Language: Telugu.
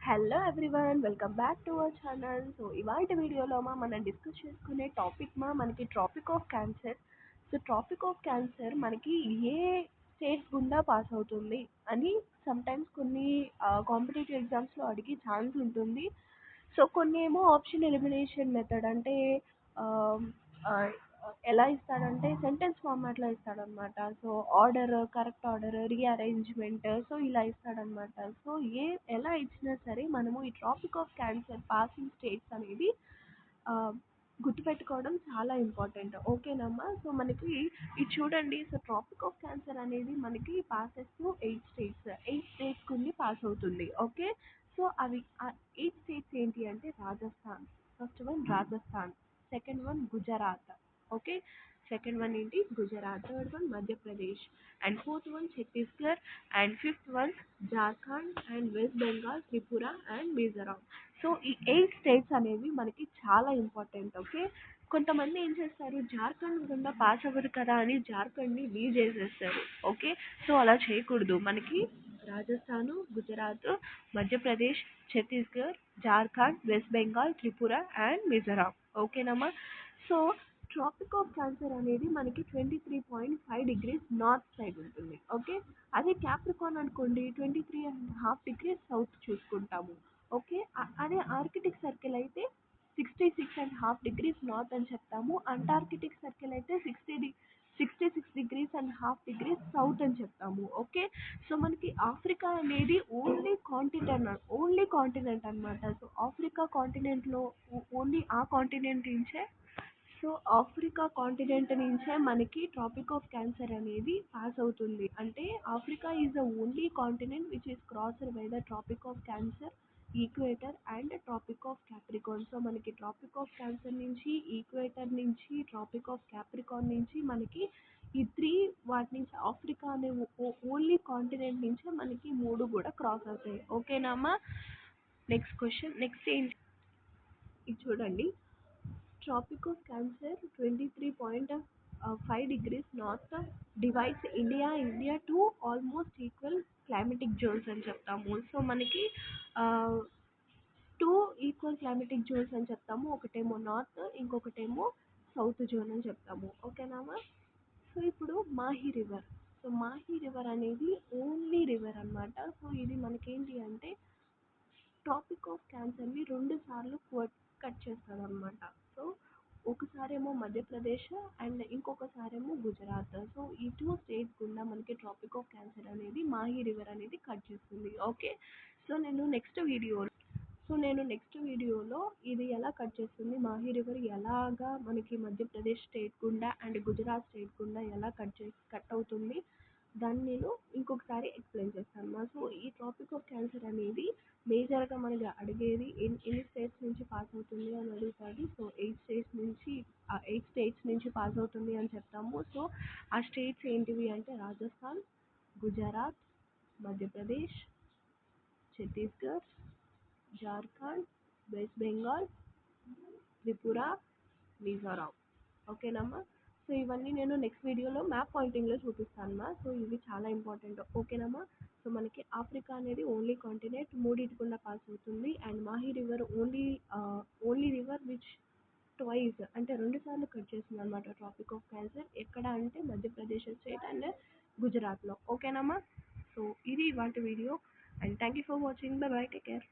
Hello everyone welcome back to our channel. So ఇవాళ వీడియోలో మనం డిస్కస్ చేసుకునే టాపిక్ మనకి tropic of cancer. So tropic of cancer మనకి ఏ స్టేట్స్ గుండా పాస్ అవుతుంది అని సమ్టైమ్స్ కొన్ని కాంపిటేటివ్ ఎగ్జామ్స్లో అడిగే ఛాన్స్ ఉంటుంది. సో కొన్ని ఏమో ఆప్షన్ ఎలిమినేషన్ మెథడ్ అంటే ఆమ్, ఆ, ఎలా ఇస్తాడంటే సెంటెన్స్ ఫార్మాట్లో ఇస్తాడనమాట. So order, correct order, rearrangement, so ఇలా ఇస్తాడనమాట. సో ఎలా ఇచ్చినా సరే మనము ఈ tropic of cancer passing states అనేది ఆ, గుర్తుపెట్టుకోవడం చాలా ఇంపార్టెంట్. ఓకేనమ్మా. సో మనకి ఇది చూడండి. సో ట్రాపిక్ ఆఫ్ క్యాన్సర్ అనేది మనకి పాసెస్ టు 8 స్టేట్స్, 8 స్టేట్స్ కుండి పాస్ అవుతుంది. ఓకే. సో అవి ఆ 8 స్టేట్స్ ఏంటి అంటే Rajasthan, first one Rajasthan, second one Gujarat. Okay. Second one ఏంటి Gujarat, third one Madhya Pradesh, and fourth one Chhattisgarh, and fifth one Jharkhand, and West Bengal, Tripura, and Mizoram. So ఈ 8 స్టేట్స్ అనేవి మనకి చాలా ఇంపార్టెంట్. ఓకే. కొంతమంది ఏం చేస్తారు, జార్ఖండ్ గుండా పాస్ అవ్వదు కదా అని జార్ఖండ్ని లీవ్ చేసేస్తారు. ఓకే. సో అలా చేయకూడదు. మనకి రాజస్థాన్, గుజరాత్, మధ్యప్రదేశ్, ఛత్తీస్గఢ్, జార్ఖండ్, వెస్ట్ బెంగాల్, త్రిపుర, అండ్ మిజోరాం. ఓకేనమ్మా. సో ట్రాపిక్ ఆఫ్ క్యాన్సర్ అనేది మనకి 23.5 డిగ్రీస్ నార్త్ సైడ్ ఉంటుంది. ఓకే. అదే క్యాప్రికాన్ అనుకోండి 23.5 డిగ్రీస్ సౌత్ చూసుకుంటాము. ఓకే. అదే ఆర్కిటిక్ సర్కిల్ అయితే 66.5 డిగ్రీస్ నార్త్ అని చెప్తాము. అంటార్కిటిక్ సర్కిల్ అయితే 66.5 డిగ్రీస్ సౌత్ అని చెప్తాము. ఓకే. సో మనకి ఆఫ్రికా అనేది ఓన్లీ కాంటినెంట్ అన్నమాట. సో ఆఫ్రికా కాంటినెంట్లో ఓన్లీ ఆ కాంటినెంట్ నుంచే సో ఆఫ్రికా కాంటినెంట్ నుంచే మనకి ట్రాపిక్ ఆఫ్ క్యాన్సర్ అనేది పాస్ అవుతుంది. అంటే Africa is the only continent which is crossed by the tropic of cancer, equator, and tropic of capricorn. So మనకి ట్రాపిక్ ఆఫ్ క్యాన్సర్ నుంచి, ఈక్వేటర్ నుంచి, ట్రాపిక్ ఆఫ్ క్యాప్రికాన్ నుంచి మనకి ఈ త్రీ, వాటి నుంచి ఆఫ్రికా అనే ఓన్లీ కాంటినెంట్ నుంచే మనకి మూడు కూడా క్రాస్ అవుతాయి. ఓకేనామా. నెక్స్ట్ క్వశ్చన్, నెక్స్ట్ ఏంటి ఇది చూడండి. Tropic of cancer 23.5 degrees north divides India to almost equal climatic zones అని చెప్తాము. సో మనకి టూ ఈక్వల్ క్లైమేటిక్ జోన్స్ అని చెప్తాము. ఒకటేమో నార్త్, ఇంకొకటేమో సౌత్ జోన్ అని చెప్తాము. ఓకేనామా. సో ఇప్పుడు Mahe river. So Mahe river అనేది ఓన్లీ రివర్ అన్నమాట. సో ఇది మనకేంటి అంటే ట్రాపిక్ ఆఫ్ క్యాన్సర్ని 2 సార్లు కట్ చేస్తారనమాట. సో ఒకసారేమో మధ్యప్రదేశ్ అండ్ ఇంకొకసారేమో గుజరాత్. సో ఈ 2 స్టేట్స్ గుండా మనకి ట్రాపిక్ ఆఫ్ క్యాన్సర్ అనేది మాహి రివర్ అనేది కట్ చేస్తుంది. ఓకే. సో నేను నెక్స్ట్ వీడియోలో ఇది ఎలా కట్ చేస్తుంది, మాహి రివర్ ఎలాగా మనకి మధ్యప్రదేశ్ స్టేట్ గుండా అండ్ గుజరాత్ స్టేట్ గుండా ఎలా కట్ అవుతుంది, దాన్ని నేను ఇంకొకసారి ఎక్స్ప్లెయిన్ చేస్తాను. సో ఈ ట్రాపిక్ ఆఫ్ క్యాన్సర్ అనేది మేజర్గా మనకి అడిగేది ఎన్ని స్టేట్స్ నుంచి పాస్ అవుతుంది అని అడుగుతాడు. సో 8 స్టేట్స్ నుంచి పాస్ అవుతుంది అని చెప్తాము. సో ఆ స్టేట్స్ ఏంటివి అంటే రాజస్థాన్, గుజరాత్, మధ్యప్రదేశ్, ఛత్తీస్గఢ్, జార్ఖండ్, వెస్ట్ బెంగాల్, త్రిపుర, మిజోరాం. ఓకేనమ్మా. సో ఇవన్నీ నేను నెక్స్ట్ వీడియోలో మ్యాప్ పాయింటింగ్లో చూపిస్తానమ్మా. సో ఇవి చాలా ఇంపార్టెంట్. ఓకేనమ్మా. సో మనకి ఆఫ్రికా అనేది ఓన్లీ కాంటినెంట్, మూడింటి గుండా పాస్ అవుతుంది. And Mahe river only river which twice అంటే 2 సార్లు కట్ చేస్తుంది అనమాట ట్రాపిక్ ఆఫ్ క్యాన్సర్. ఎక్కడ అంటే మధ్యప్రదేశ్ స్టేట్ అండ్ గుజరాత్లో. ఓకేనమ్మా. సో ఇది ఇవాళ video, and thank you for watching. By by, take care.